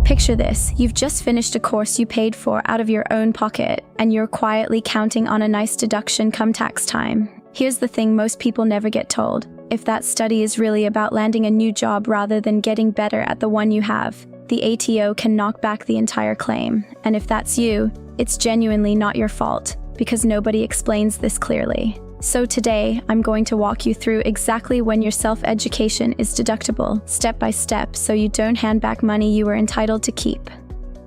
Picture this, you've just finished a course you paid for out of your own pocket, and you're quietly counting on a nice deduction come tax time. Here's the thing most people never get told. If that study is really about landing a new job rather than getting better at the one you have, the ATO can knock back the entire claim. And if that's you, it's genuinely not your fault, because nobody explains this clearly. So today, I'm going to walk you through exactly when your self-education is deductible, step by step, so you don't hand back money you were entitled to keep.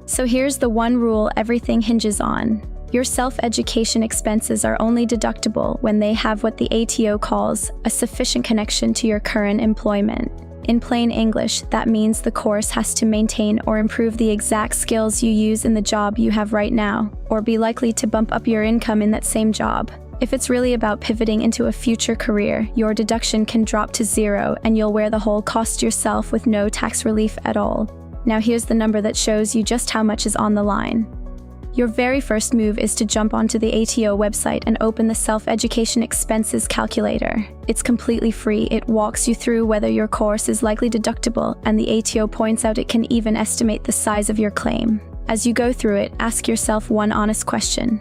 So here's the one rule everything hinges on. Your self-education expenses are only deductible when they have what the ATO calls a sufficient connection to your current employment. In plain English, that means the course has to maintain or improve the exact skills you use in the job you have right now, or be likely to bump up your income in that same job. If it's really about pivoting into a future career, your deduction can drop to zero and you'll wear the whole cost yourself with no tax relief at all. Now here's the number that shows you just how much is on the line. Your very first move is to jump onto the ATO website and open the Self-Education Expenses Calculator. It's completely free. It walks you through whether your course is likely deductible, and the ATO points out it can even estimate the size of your claim. As you go through it, ask yourself one honest question.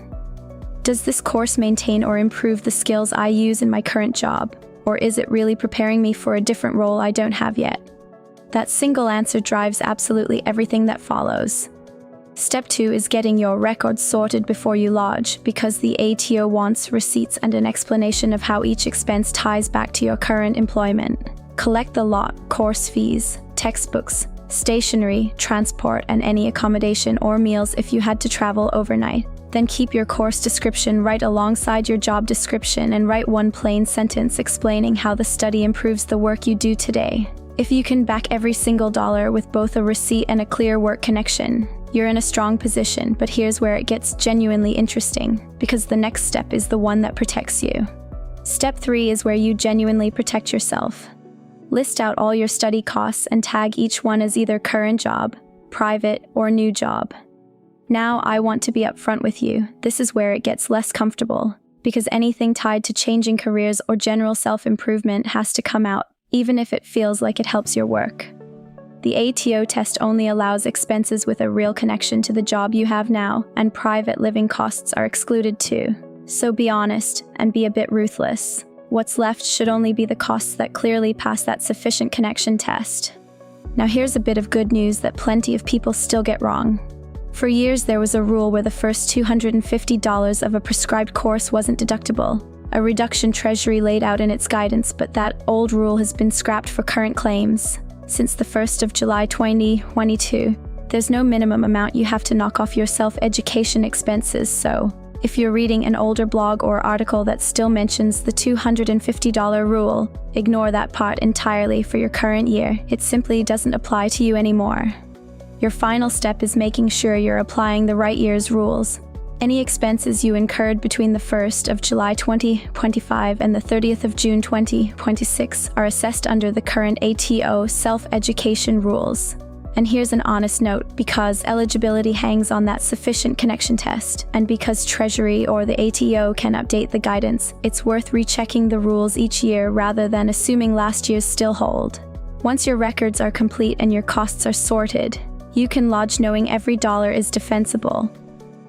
Does this course maintain or improve the skills I use in my current job? Or is it really preparing me for a different role I don't have yet? That single answer drives absolutely everything that follows. Step 2 is getting your records sorted before you lodge, because the ATO wants receipts and an explanation of how each expense ties back to your current employment. Collect the lot: course fees, textbooks, stationery, transport, and any accommodation or meals if you had to travel overnight. Then keep your course description right alongside your job description and write one plain sentence explaining how the study improves the work you do today. If you can back every single dollar with both a receipt and a clear work connection, you're in a strong position. But here's where it gets genuinely interesting, because the next step is the one that protects you. Step 3 is where you genuinely protect yourself. List out all your study costs and tag each one as either current job, private, or new job. Now, I want to be upfront with you. This is where it gets less comfortable, because anything tied to changing careers or general self-improvement has to come out, even if it feels like it helps your work. The ATO test only allows expenses with a real connection to the job you have now, and private living costs are excluded too. So be honest and be a bit ruthless. What's left should only be the costs that clearly pass that sufficient connection test. Now here's a bit of good news that plenty of people still get wrong. For years there was a rule where the first $250 of a prescribed course wasn't deductible, a reduction Treasury laid out in its guidance, but that old rule has been scrapped for current claims. Since the 1st of July 2022, there's no minimum amount you have to knock off your self-education expenses, so if you're reading an older blog or article that still mentions the $250 rule, ignore that part entirely for your current year. It simply doesn't apply to you anymore. Your final step is making sure you're applying the right year's rules. Any expenses you incurred between the 1st of July 2025 and the 30th of June 2026 are assessed under the current ATO self-education rules. And here's an honest note, because eligibility hangs on that sufficient connection test, and because Treasury or the ATO can update the guidance, it's worth rechecking the rules each year rather than assuming last year's still hold. Once your records are complete and your costs are sorted, you can lodge knowing every dollar is defensible.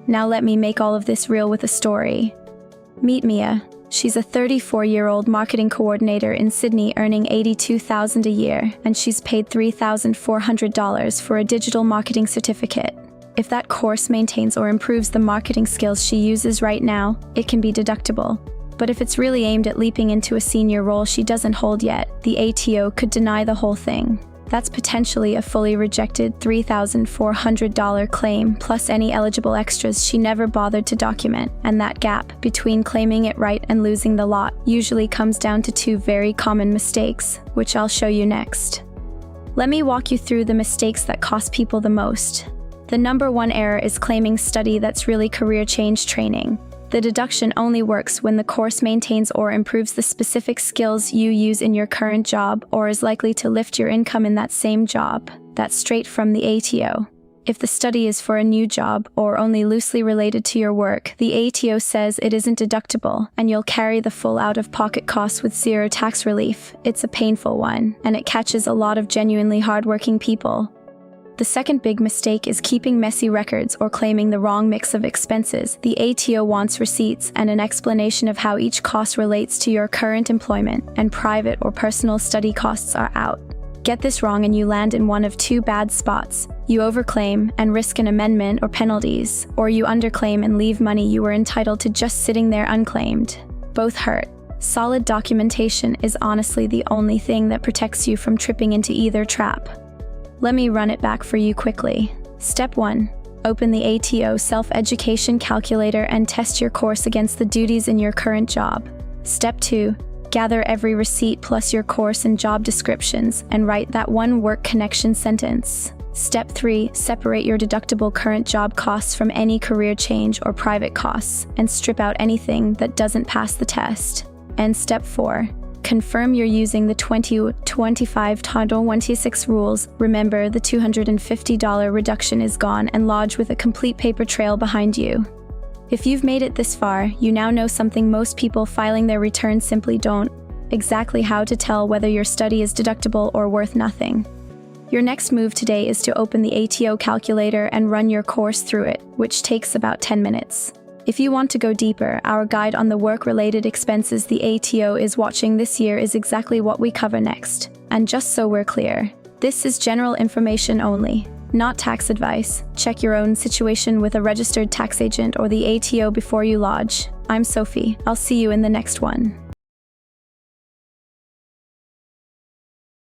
Now let me make all of this real with a story. Meet Mia. She's a 34-year-old marketing coordinator in Sydney earning $82,000 a year, and she's paid $3,400 for a digital marketing certificate. If that course maintains or improves the marketing skills she uses right now, it can be deductible. But if it's really aimed at leaping into a senior role she doesn't hold yet, the ATO could deny the whole thing. That's potentially a fully rejected $3,400 claim, plus any eligible extras she never bothered to document. And that gap between claiming it right and losing the lot usually comes down to two very common mistakes, which I'll show you next. Let me walk you through the mistakes that cost people the most. The number one error is claiming study that's really career change training. The deduction only works when the course maintains or improves the specific skills you use in your current job or is likely to lift your income in that same job. That's straight from the ATO. If the study is for a new job or only loosely related to your work, the ATO says it isn't deductible and you'll carry the full out-of-pocket costs with zero tax relief. It's a painful one, and it catches a lot of genuinely hardworking people. The second big mistake is keeping messy records or claiming the wrong mix of expenses. The ATO wants receipts and an explanation of how each cost relates to your current employment, and private or personal study costs are out. Get this wrong and you land in one of two bad spots. You overclaim and risk an amendment or penalties, or you underclaim and leave money you were entitled to just sitting there unclaimed. Both hurt. Solid documentation is honestly the only thing that protects you from tripping into either trap. Let me run it back for you quickly. Step 1. Open the ATO self-education calculator and test your course against the duties in your current job. Step 2. Gather every receipt plus your course and job descriptions and write that one work connection sentence. Step 3. Separate your deductible current job costs from any career change or private costs and strip out anything that doesn't pass the test. And Step 4. Confirm you're using the 2025 Title 26 rules. Remember, the $250 reduction is gone and lodge with a complete paper trail behind you. If you've made it this far, you now know something most people filing their returns simply don't: exactly how to tell whether your study is deductible or worth nothing. Your next move today is to open the ATO calculator and run your course through it, which takes about 10 minutes. If you want to go deeper, our guide on the work-related expenses the ATO is watching this year is exactly what we cover next. And just so we're clear, this is general information only, not tax advice. Check your own situation with a registered tax agent or the ATO before you lodge. I'm Sophie. I'll see you in the next one.